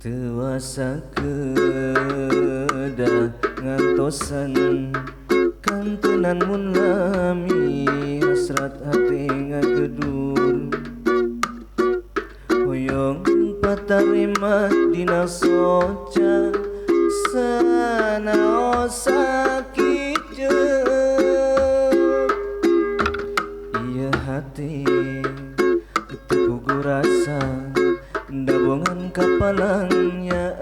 Teu kedah ngantosan kantenan mun lami hasrat hati ngagedur hoyong patarima dina soca sanaos sakit ieu hati teu puguh rasa dabongan kapalangnya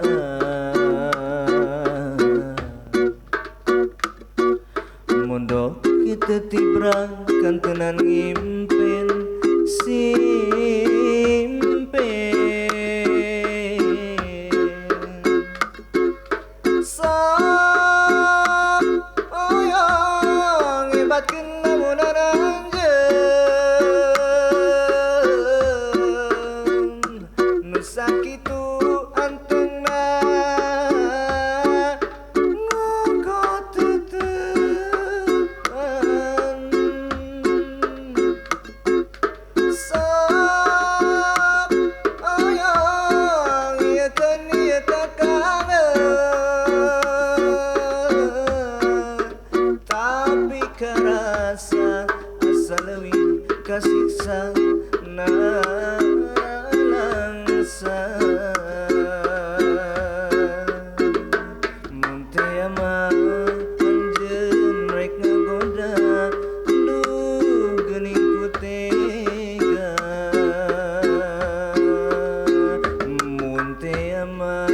mondok kita tibrang kantenan ngimpen sok oyong ngibatkeun lamunan anjeun nu sakitu antungna ngogotetepan sok oyong ieu teu kangen tapi karasa asa leuwih kasiksa nalangsa mun teu mah anjeun rek ngagoda duh geuning ku tega mun teu mah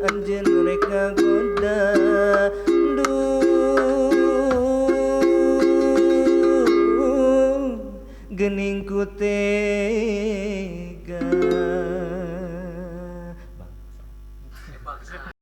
anjeun rek ngagoda geuning ku tega.